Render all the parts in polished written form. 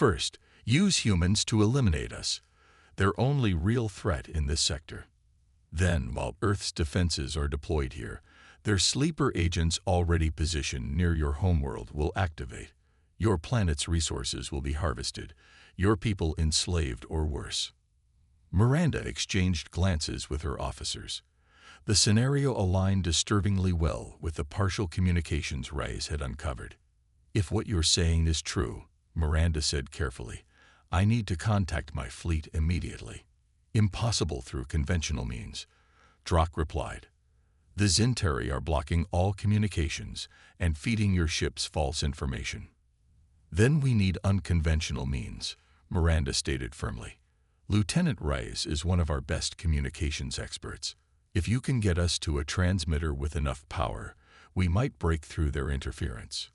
First, use humans to eliminate us. They're only real threat in this sector. Then, while Earth's defenses are deployed here, their sleeper agents already positioned near your homeworld will activate. Your planet's resources will be harvested, your people enslaved or worse. Miranda exchanged glances with her officers. The scenario aligned disturbingly well with the partial communications Reyes had uncovered. If what you're saying is true, Miranda said carefully, I need to contact my fleet immediately. Impossible through conventional means. Drock replied. The Zinteri are blocking all communications and feeding your ships false information. Then we need unconventional means, Miranda stated firmly. Lieutenant Reyes is one of our best communications experts. If you can get us to a transmitter with enough power, we might break through their interference.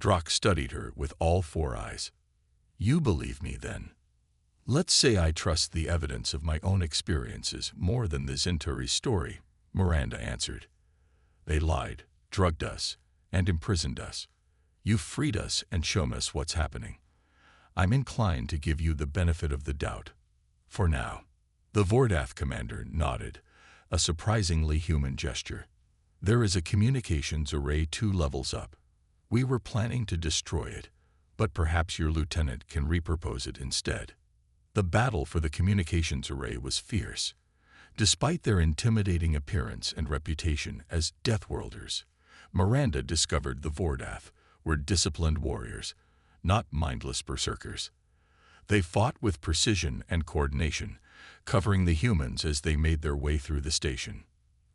Drock studied her with all four eyes. You believe me, then? Let's say I trust the evidence of my own experiences more than the Zinteri story, Miranda answered. They lied, drugged us, and imprisoned us. You've freed us and shown us what's happening. I'm inclined to give you the benefit of the doubt. For now. The Vordath commander nodded, a surprisingly human gesture. There is a communications array 2 levels up. We were planning to destroy it, but perhaps your lieutenant can repurpose it instead. The battle for the communications array was fierce. Despite their intimidating appearance and reputation as Deathworlders, Miranda discovered the Vordath were disciplined warriors, not mindless berserkers. They fought with precision and coordination, covering the humans as they made their way through the station.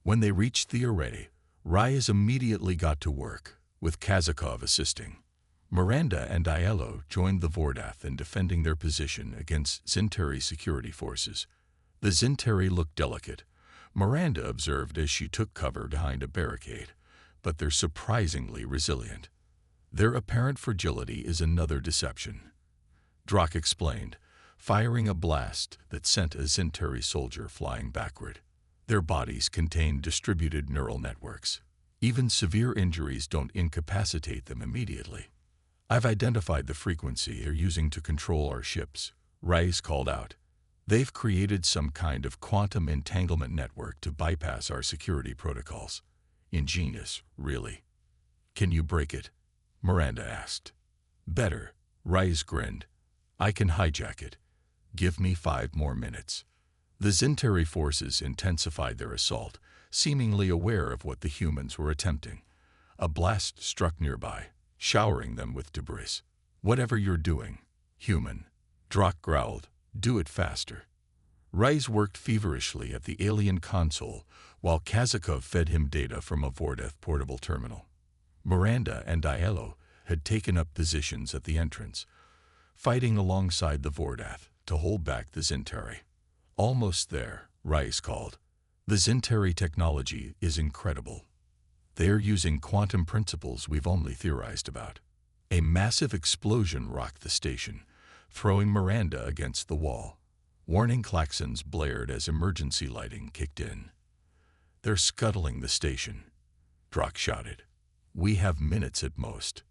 When they reached the array, Reyes immediately got to work, with Kazakov assisting. Miranda and Aiello joined the Vordath in defending their position against Zinteri security forces. The Zinteri looked delicate, Miranda observed as she took cover behind a barricade, but they're surprisingly resilient. Their apparent fragility is another deception. Drock explained, firing a blast that sent a Zinteri soldier flying backward. Their bodies contain distributed neural networks. Even severe injuries don't incapacitate them immediately. I've identified the frequency they're using to control our ships, Reyes called out. They've created some kind of quantum entanglement network to bypass our security protocols. Ingenious, really. Can you break it? Miranda asked. Better, Reyes grinned. I can hijack it. Give me 5 more minutes. The Zinteri forces intensified their assault, seemingly aware of what the humans were attempting. A blast struck nearby, showering them with debris. Whatever you're doing, human, Drock growled, do it faster. Reyes worked feverishly at the alien console while Kazakov fed him data from a Vordath portable terminal. Miranda and Aiello had taken up positions at the entrance, fighting alongside the Vordath to hold back the Zinteri. Almost there, Reyes called. The Zinteri technology is incredible. They are using quantum principles we've only theorized about. A massive explosion rocked the station, throwing Miranda against the wall. Warning klaxons blared as emergency lighting kicked in. They're scuttling the station, Drock shouted. We have minutes at most.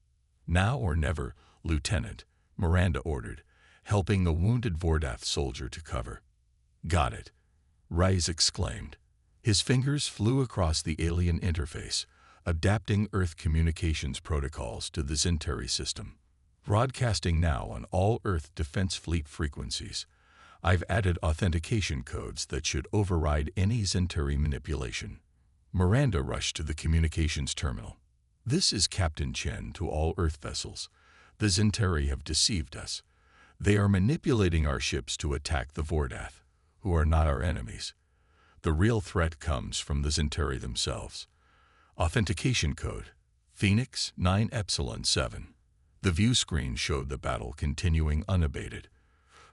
Now or never, Lieutenant, Miranda ordered, helping a wounded Vordath soldier to cover. Got it, Reyes exclaimed. His fingers flew across the alien interface, adapting Earth communications protocols to the Zinteri system. Broadcasting now on all Earth Defense Fleet frequencies. I've added authentication codes that should override any Zinteri manipulation. Miranda rushed to the communications terminal. This is Captain Chen to all Earth vessels. The Zinteri have deceived us. They are manipulating our ships to attack the Vordath, who are not our enemies. The real threat comes from the Zinteri themselves. Authentication code, Phoenix 9 Epsilon 7. The view screen showed the battle continuing unabated.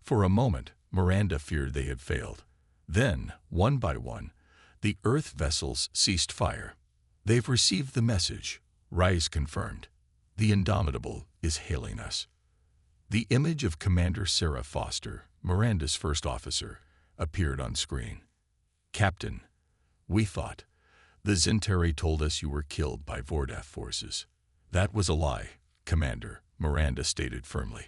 For a moment, Miranda feared they had failed. Then, one by one, the Earth vessels ceased fire. They've received the message, Reyes confirmed. The Indomitable is hailing us. The image of Commander Sarah Foster, Miranda's first officer, appeared on screen. Captain, we thought. The Zinteri told us you were killed by Vordath forces. That was a lie, Commander, Miranda stated firmly.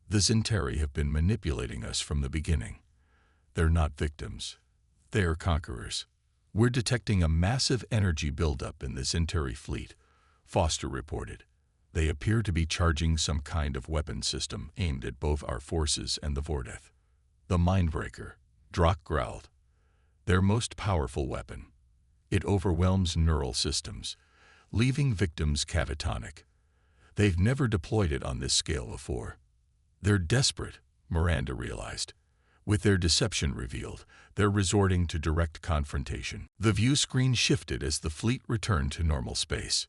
The Zentari have been manipulating us from the beginning. They're not victims. They are conquerors. We're detecting a massive energy buildup in the Zentari fleet, Foster reported. They appear to be charging some kind of weapon system aimed at both our forces and the Vordath. The Mindbreaker, Drak growled. Their most powerful weapon. It overwhelms neural systems, leaving victims catatonic. They've never deployed it on this scale before. They're desperate, Miranda realized. With their deception revealed, they're resorting to direct confrontation. The view screen shifted as the fleet returned to normal space.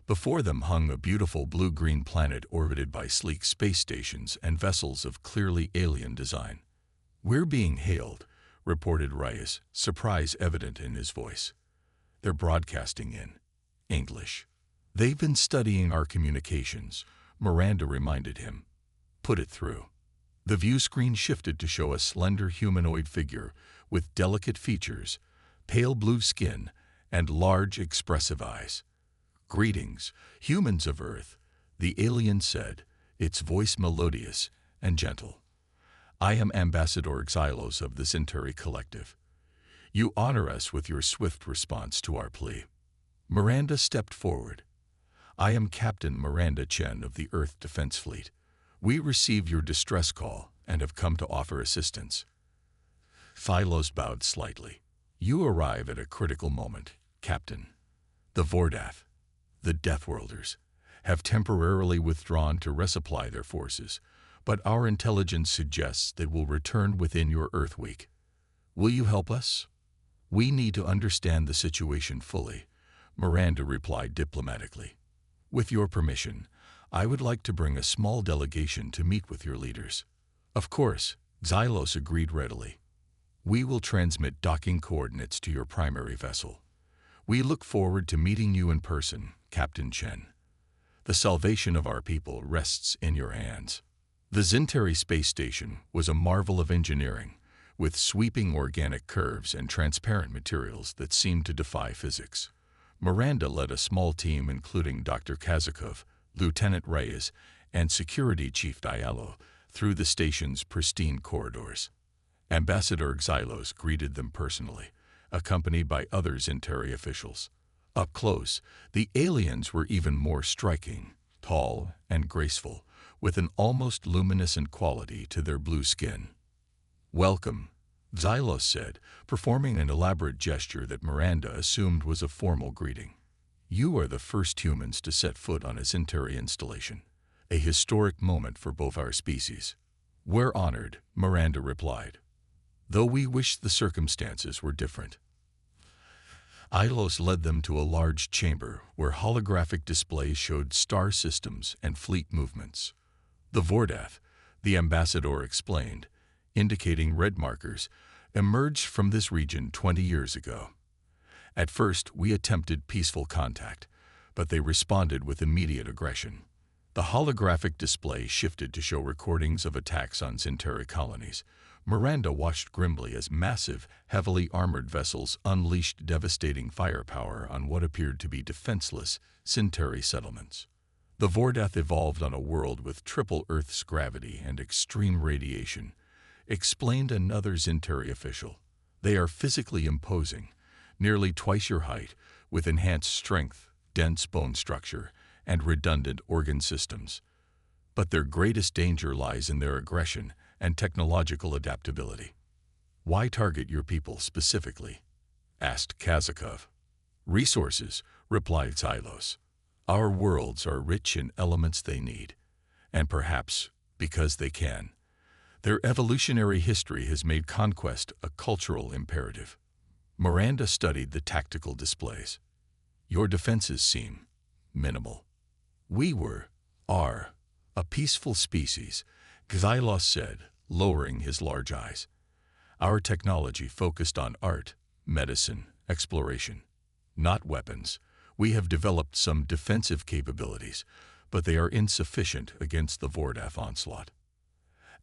Before them hung a beautiful blue-green planet orbited by sleek space stations and vessels of clearly alien design. "We're being hailed," reported Reyes, surprise evident in his voice. "They're broadcasting in English." "They've been studying our communications," Miranda reminded him. "Put it through." The view screen shifted to show a slender humanoid figure with delicate features, pale blue skin, and large, expressive eyes. "Greetings, humans of Earth," the alien said, its voice melodious and gentle. "I am Ambassador Xylos of the Zentari Collective. You honor us with your swift response to our plea." Miranda stepped forward. "I am Captain Miranda Chen of the Earth Defense Fleet. We received your distress call and have come to offer assistance." Xylos bowed slightly. "You arrive at a critical moment, Captain. The Vordath, the Deathworlders, have temporarily withdrawn to resupply their forces, but our intelligence suggests they will return within your Earth week. Will you help us?" "We need to understand the situation fully," Miranda replied diplomatically. "With your permission, I would like to bring a small delegation to meet with your leaders." "Of course," Xylos agreed readily. "We will transmit docking coordinates to your primary vessel. We look forward to meeting you in person, Captain Chen. The salvation of our people rests in your hands." The Zentari space station was a marvel of engineering, with sweeping organic curves and transparent materials that seemed to defy physics. Miranda led a small team including Dr. Kazakov, Lieutenant Reyes, and Security Chief Diallo through the station's pristine corridors. Ambassador Xylos greeted them personally, accompanied by other Zentari officials. Up close, the aliens were even more striking, tall and graceful, with an almost luminescent quality to their blue skin. "Welcome," Xylos said, performing an elaborate gesture that Miranda assumed was a formal greeting. "You are the first humans to set foot on a Zentari installation, a historic moment for both our species." "We're honored," Miranda replied, "though we wish the circumstances were different." Xylos led them to a large chamber where holographic displays showed star systems and fleet movements. "The Vordath," the ambassador explained, indicating red markers, emerged from this region 20 years ago. "At first, we attempted peaceful contact, but they responded with immediate aggression." The holographic display shifted to show recordings of attacks on Zentari colonies. Miranda watched grimly as massive, heavily armored vessels unleashed devastating firepower on what appeared to be defenseless Zentari settlements. "The Vordath evolved on a world with triple Earth's gravity and extreme radiation," explained another Zentari official. "They are physically imposing, nearly twice your height, with enhanced strength, dense bone structure, and redundant organ systems. But their greatest danger lies in their aggression and technological adaptability." "Why target your people specifically?" asked Kazakov. "Resources," replied Xylos. "Our worlds are rich in elements they need, and perhaps because they can. Their evolutionary history has made conquest a cultural imperative." Miranda studied the tactical displays. "Your defenses seem minimal." "We are a peaceful species," Xylos said, lowering his large eyes. "Our technology focused on art, medicine, exploration, not weapons. We have developed some defensive capabilities, but they are insufficient against the Vordath onslaught."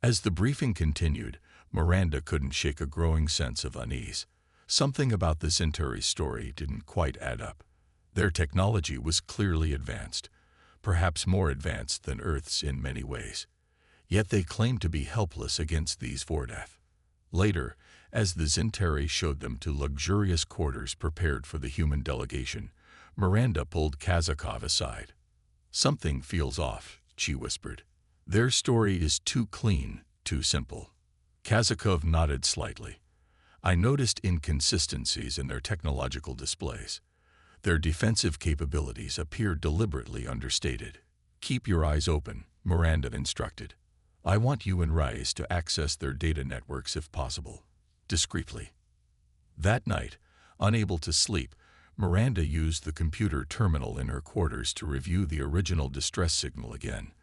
As the briefing continued, Miranda couldn't shake a growing sense of unease. Something about the Zentari story didn't quite add up. Their technology was clearly advanced, perhaps more advanced than Earth's in many ways. Yet they claim to be helpless against these Vordath. Later, as the Zentari showed them to luxurious quarters prepared for the human delegation, Miranda pulled Kazakov aside. "Something feels off," she whispered. "Their story is too clean, too simple." Kazakov nodded slightly. "I noticed inconsistencies in their technological displays. Their defensive capabilities appear deliberately understated." "Keep your eyes open," Miranda instructed. "I want you and Rise to access their data networks if possible, discreetly." That night, unable to sleep, Miranda used the computer terminal in her quarters to review the original distress signal again.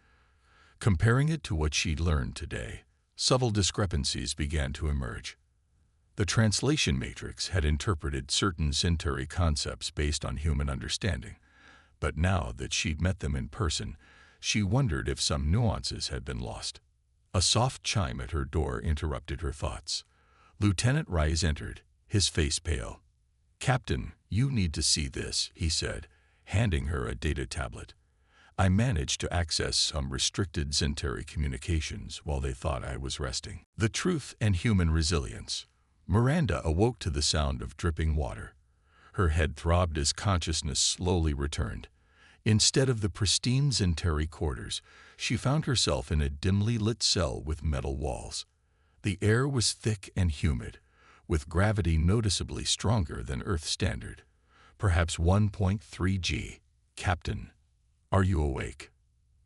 Comparing it to what she'd learned today, subtle discrepancies began to emerge. The translation matrix had interpreted certain Zentari concepts based on human understanding, but now that she'd met them in person, she wondered if some nuances had been lost. A soft chime at her door interrupted her thoughts. Lieutenant Rise entered, his face pale. "Captain, you need to see this," he said, handing her a data tablet. "I managed to access some restricted Zentari communications while they thought I was resting." The truth and human resilience. Miranda awoke to the sound of dripping water. Her head throbbed as consciousness slowly returned. Instead of the pristine Zentari quarters, she found herself in a dimly lit cell with metal walls. The air was thick and humid, with gravity noticeably stronger than Earth standard, perhaps 1.3 G. "Captain, are you awake?"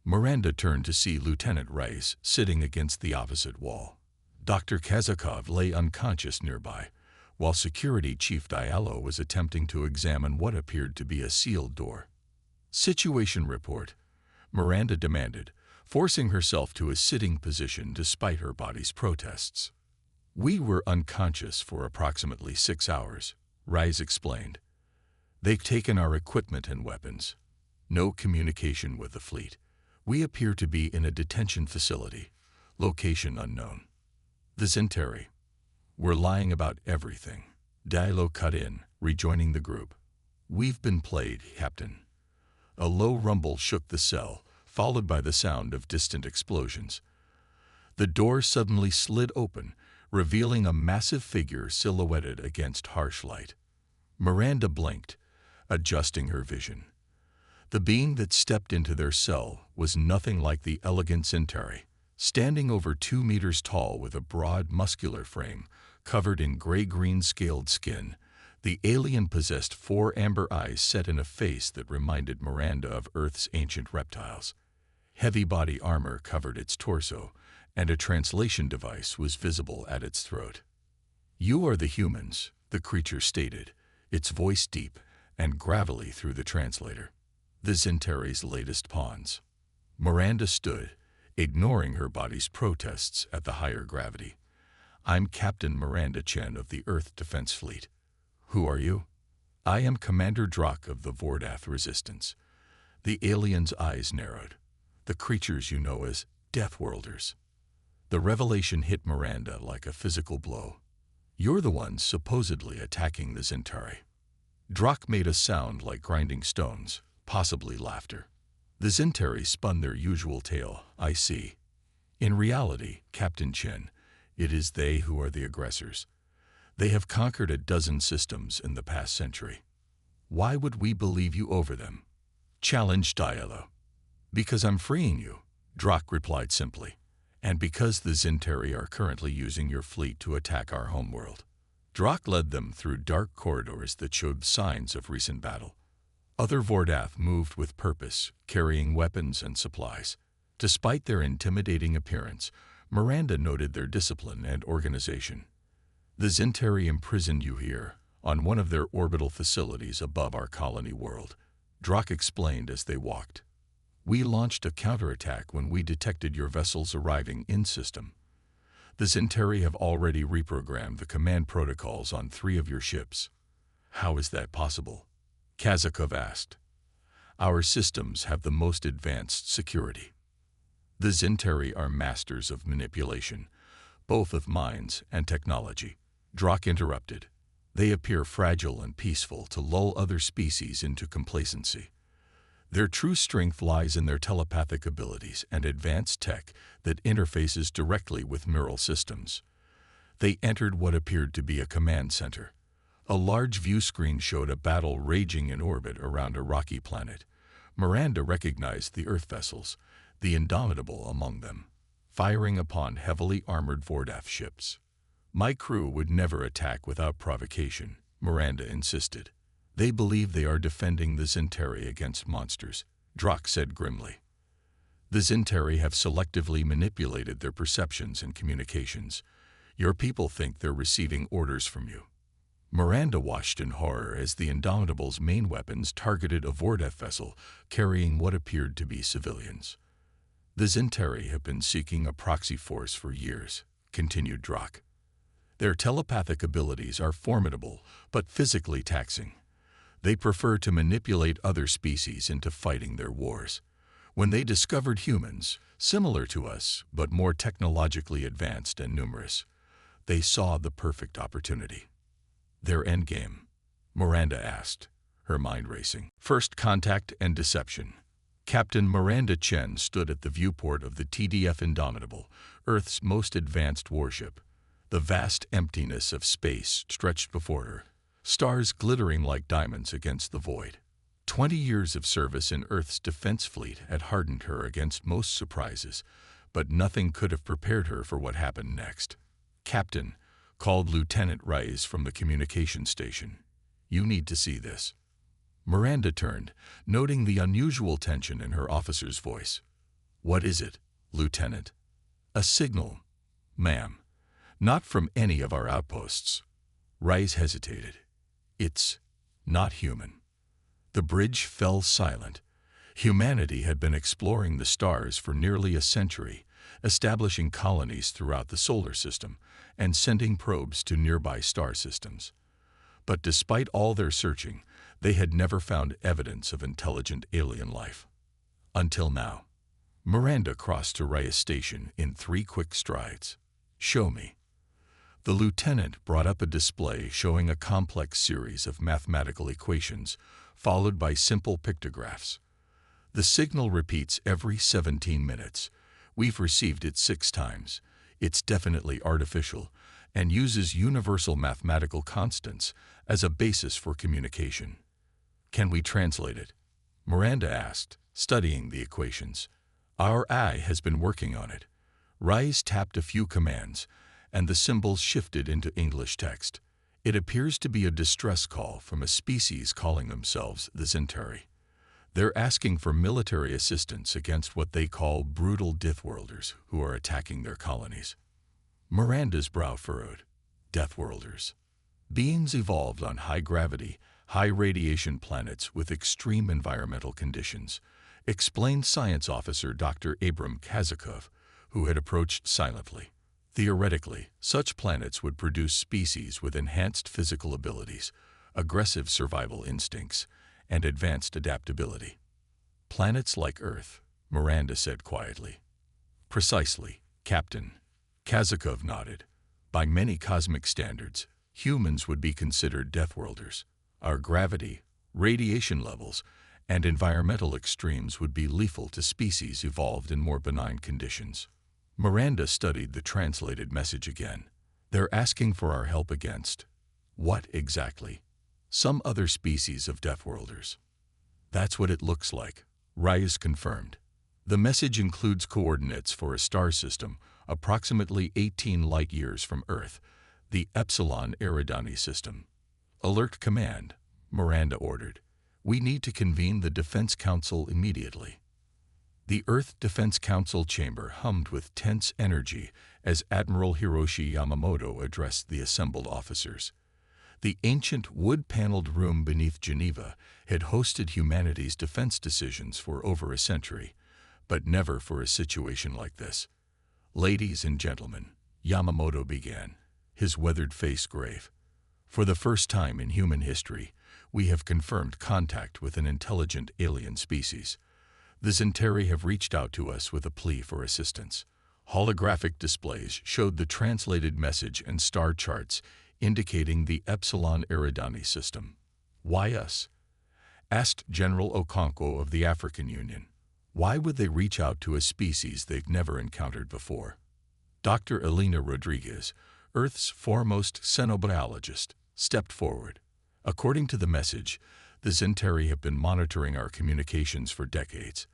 Miranda turned to see Lieutenant Rice sitting against the opposite wall. Dr. Kazakov lay unconscious nearby, while Security Chief Diallo was attempting to examine what appeared to be a sealed door. "Situation report," Miranda demanded, forcing herself to a sitting position despite her body's protests. "We were unconscious for approximately 6 hours, Rise explained. "They've taken our equipment and weapons. No communication with the fleet. We appear to be in a detention facility, location unknown. The Zentari. We're lying about everything." Diallo cut in, rejoining the group. "We've been played, Captain." A low rumble shook the cell, followed by the sound of distant explosions. The door suddenly slid open, revealing a massive figure silhouetted against harsh light. Miranda blinked, adjusting her vision. The being that stepped into their cell was nothing like the elegant Zentari, standing over 2 meters tall with a broad, muscular frame, covered in gray-green scaled skin. The alien possessed 4 amber eyes set in a face that reminded Miranda of Earth's ancient reptiles. Heavy body armor covered its torso, and a translation device was visible at its throat. "You are the humans," the creature stated, its voice deep and gravelly through the translator. "The Zentari's latest pawns." Miranda stood, ignoring her body's protests at the higher gravity. "I'm Captain Miranda Chen of the Earth Defense Fleet." "Who are you?" "I am Commander Drak of the Vordath Resistance." The alien's eyes narrowed. "The creatures you know as Deathworlders." The revelation hit Miranda like a physical blow. "You're the ones supposedly attacking the Zentari." Drak made a sound like grinding stones, possibly laughter. "The Zentari spun their usual tale, I see. In reality, Captain Chen, it is they who are the aggressors. They have conquered a dozen systems in the past century. Why would we believe you over them?" challenged Diallo. "Because I'm freeing you," Drak replied simply, "and because the Zentari are currently using your fleet to attack our homeworld." Drak led them through dark corridors that showed signs of recent battle. Other Vordath moved with purpose, carrying weapons and supplies. Despite their intimidating appearance, Miranda noted their discipline and organization. "The Zentari imprisoned you here, on one of their orbital facilities above our colony world," Drak explained as they walked. "We launched a counterattack when we detected your vessels arriving in-system. The Zentari have already reprogrammed the command protocols on 3 of your ships." "How is that possible?" Kazakov asked. "Our systems have the most advanced security. The Zentari are masters of manipulation, both of minds and technology." Drak interrupted. "They appear fragile and peaceful to lull other species into complacency. Their true strength lies in their telepathic abilities and advanced tech that interfaces directly with neural systems. They entered what appeared to be a command center. A large view screen showed a battle raging in orbit around a rocky planet. Miranda recognized the Earth vessels, the Indomitable among them, firing upon heavily armored Vordath ships. "My crew would never attack without provocation," Miranda insisted. "They believe they are defending the Zentari against monsters," Drock said grimly. "The Zentari have selectively manipulated their perceptions and communications. Your people think they're receiving orders from you." Miranda watched in horror as the Indomitable's main weapons targeted a Vordath vessel carrying what appeared to be civilians. "The Zentari have been seeking a proxy force for years," continued Drock. "Their telepathic abilities are formidable but physically taxing. They prefer to manipulate other species into fighting their wars. When they discovered humans, similar to us but more technologically advanced and numerous, they saw the perfect opportunity." "Their endgame?" Miranda asked, her mind racing. "First contact and deception." Captain Miranda Chen stood at the viewport of the TDF Indomitable, Earth's most advanced warship. The vast emptiness of space stretched before her, stars glittering like diamonds against the void. 20 years of service in Earth's defense fleet had hardened her against most surprises, but nothing could have prepared her for what happened next. "Captain," called Lieutenant Rice from the communication station, "you need to see this." Miranda turned, noting the unusual tension in her officer's voice. "What is it, Lieutenant?" "A signal, ma'am. Not from any of our outposts." Rice hesitated. "It's not human." The bridge fell silent. Humanity had been exploring the stars for nearly a century, establishing colonies throughout the solar system and sending probes to nearby star systems. But despite all their searching, they had never found evidence of intelligent alien life. Until now. Miranda crossed to Reyes Station in 3 quick strides. "Show me." The lieutenant brought up a display showing a complex series of mathematical equations, followed by simple pictographs. "The signal repeats every 17 minutes. We've received it 6 times. It's definitely artificial and uses universal mathematical constants as a basis for communication." "Can we translate it?" Miranda asked, studying the equations. "Our eye has been working on it." Rice tapped a few commands, and the symbols shifted into English text. "It appears to be a distress call from a species calling themselves the Zentari. They're asking for military assistance against what they call brutal Deathworlders who are attacking their colonies." Miranda's brow furrowed. Deathworlders. Beings evolved on high-gravity, high-radiation planets with extreme environmental conditions, explained science officer Dr. Abram Kazakov, who had approached silently. "Theoretically, such planets would produce species with enhanced physical abilities, aggressive survival instincts, and advanced adaptability." "Planets like Earth," Miranda said quietly. "Precisely, Captain." Kazakov nodded. "By many cosmic standards, humans would be considered Deathworlders. Our gravity, radiation levels, and environmental extremes would be lethal to species evolved in more benign conditions." Miranda studied the translated message again. "They're asking for our help against what exactly?" "Some other species of Deathworlders." "That's what it looks like," Reyes confirmed. "The message includes coordinates for a star system approximately 18 light-years from Earth, the Epsilon Eridani system." "Alert command," Miranda ordered. "We need to convene the Defense Council immediately." The Earth Defense Council chamber hummed with tense energy as Admiral Hiroshi Yamamoto addressed the assembled officers. The ancient wood-paneled room beneath Geneva had hosted humanity's defense decisions for over a century, but never for a situation like this. "Ladies and gentlemen," Yamamoto began, his weathered face grave. "For the first time in human history, we have confirmed contact with an intelligent alien species. The Zentari have reached out to us with a plea for assistance." Holographic displays showed the translated message and star charts indicating the Epsilon Eridani system. "Why us?" asked General Okonkwo of the African Union. Why would they reach out to a species they've never encountered before? Dr. Elena Rodriguez, Earth's foremost xenobiologist, stepped forward. According to the message, the Zentari have been monitoring our communications for decades.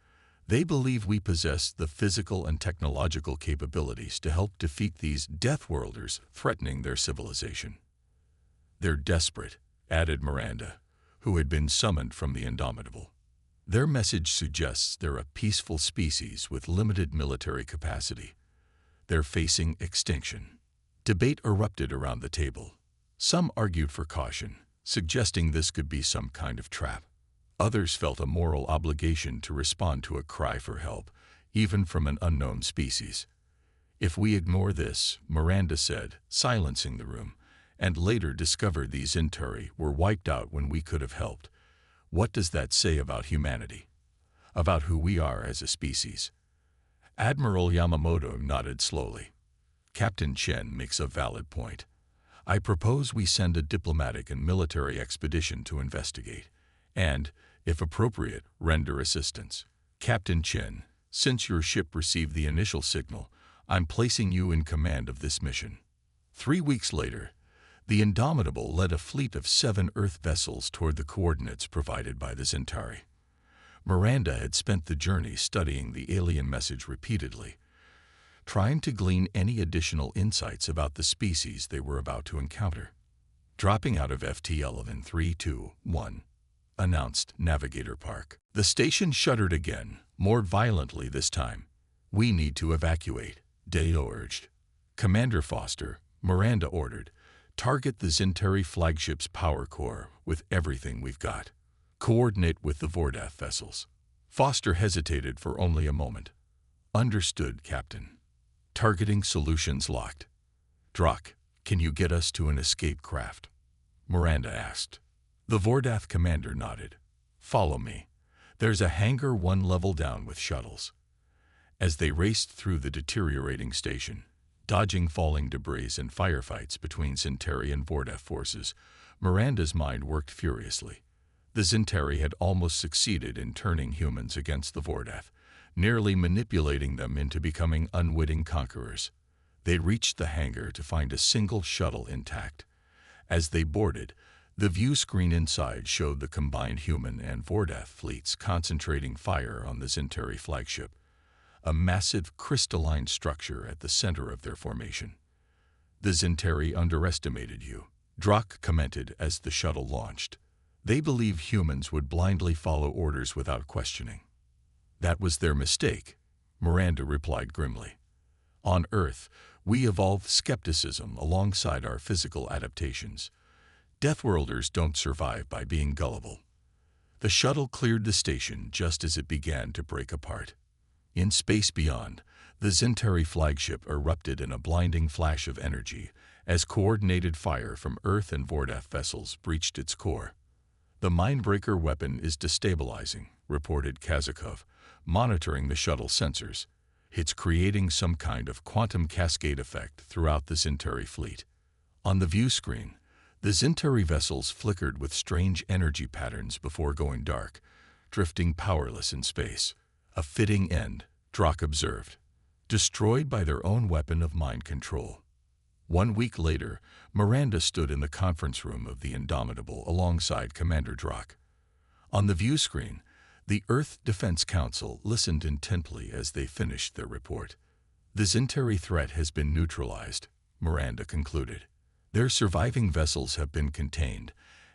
They believe we possess the physical and technological capabilities to help defeat these Deathworlders threatening their civilization. They're desperate, added Miranda, who had been summoned from the Indomitable. Their message suggests they're a peaceful species with limited military capacity. They're facing extinction. Debate erupted around the table. Some argued for caution, suggesting this could be some kind of trap. Others felt a moral obligation to respond to a cry for help, even from an unknown species. If we ignore this, Miranda said, silencing the room, and later discovered these Zentari were wiped out when we could have helped. What does that say about humanity? About who we are as a species? Admiral Yamamoto nodded slowly. Captain Chen makes a valid point. I propose we send a diplomatic and military expedition to investigate, and, if appropriate, render assistance. Captain Chen, since your ship received the initial signal, I'm placing you in command of this mission. 3 weeks later, the Indomitable led a fleet of 7 Earth vessels toward the coordinates provided by the Zentari. Miranda had spent the journey studying the alien message repeatedly, trying to glean any additional insights about the species they were about to encounter. Dropping out of FTL in 3, 2, 1, announced Navigator Park. The station shuddered again, more violently this time. We need to evacuate, Deo urged. Commander Foster, Miranda ordered, target the Zentari flagship's power core with everything we've got. Coordinate with the Vordath vessels. Foster hesitated for only a moment. Understood, Captain. Targeting solutions locked. Drock, can you get us to an escape craft? Miranda asked. The Vordath commander nodded. Follow me. There's a hangar 1 level down with shuttles. As they raced through the deteriorating station, dodging falling debris and firefights between Zentari and Vordath forces, Miranda's mind worked furiously. The Zentari had almost succeeded in turning humans against the Vordath, nearly manipulating them into becoming unwitting conquerors. They reached the hangar to find a single shuttle intact. As they boarded, the view screen inside showed the combined human and Vordath fleets concentrating fire on the Zentari flagship, a massive crystalline structure at the center of their formation. The Zentari underestimated you, Drock commented as the shuttle launched. They believed humans would blindly follow orders without questioning. That was their mistake, Miranda replied grimly. On Earth, we evolved skepticism alongside our physical adaptations. Deathworlders don't survive by being gullible. The shuttle cleared the station just as it began to break apart. In space beyond, the Zentari flagship erupted in a blinding flash of energy as coordinated fire from Earth and Vordath vessels breached its core. The mindbreaker weapon is destabilizing, reported Kazakov, monitoring the shuttle sensors. It's creating some kind of quantum cascade effect throughout the Zentari fleet. On the view screen, the Zentari vessels flickered with strange energy patterns before going dark, drifting powerless in space. A fitting end, Drock observed, destroyed by their own weapon of mind control. 1 week later, Miranda stood in the conference room of the Indomitable alongside Commander Drock. On the view screen, the Earth Defense Council listened intently as they finished their report. The Zentari threat has been neutralized, Miranda concluded. Their surviving vessels have been contained,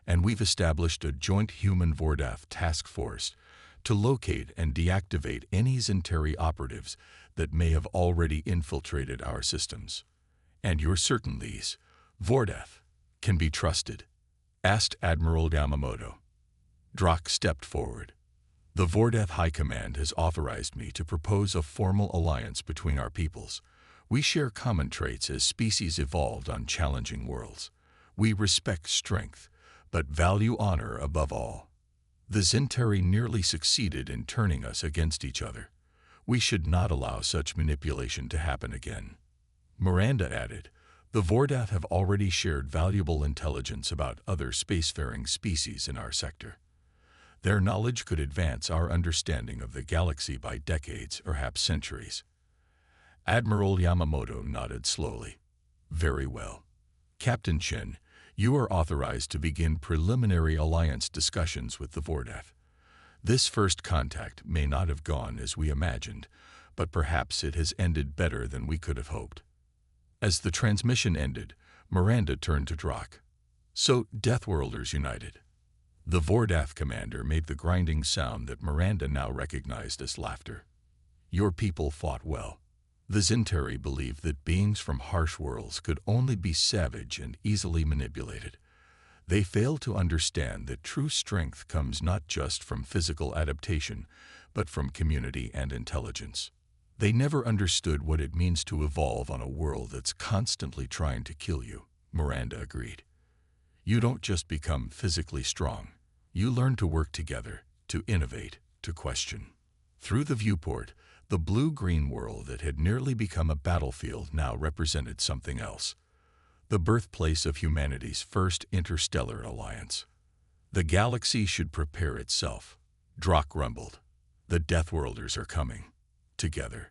and we've established a joint human-Vordath task force to locate and deactivate any Zentari operatives that may have already infiltrated our systems. And you're certain these, Vordath, can be trusted? Asked Admiral Yamamoto. Drock stepped forward. The Vordath High Command has authorized me to propose a formal alliance between our peoples. We share common traits as species evolved on challenging worlds. We respect strength, but value honor above all. The Zentari nearly succeeded in turning us against each other. We should not allow such manipulation to happen again. Miranda added, the Vordath have already shared valuable intelligence about other spacefaring species in our sector. Their knowledge could advance our understanding of the galaxy by decades, or perhaps centuries. Admiral Yamamoto nodded slowly. Very well. Captain Chen, you are authorized to begin preliminary alliance discussions with the Vordath. This first contact may not have gone as we imagined, but perhaps it has ended better than we could have hoped. As the transmission ended, Miranda turned to Drock. So, Deathworlders united. The Vordath commander made the grinding sound that Miranda now recognized as laughter. Your people fought well. The Zintari believed that beings from harsh worlds could only be savage and easily manipulated. They failed to understand that true strength comes not just from physical adaptation, but from community and intelligence. They never understood what it means to evolve on a world that's constantly trying to kill you, Miranda agreed. You don't just become physically strong. You learn to work together, to innovate, to question. Through the viewport, the blue-green world that had nearly become a battlefield now represented something else. The birthplace of humanity's first interstellar alliance. The galaxy should prepare itself. Drock rumbled. The Deathworlders are coming. Together.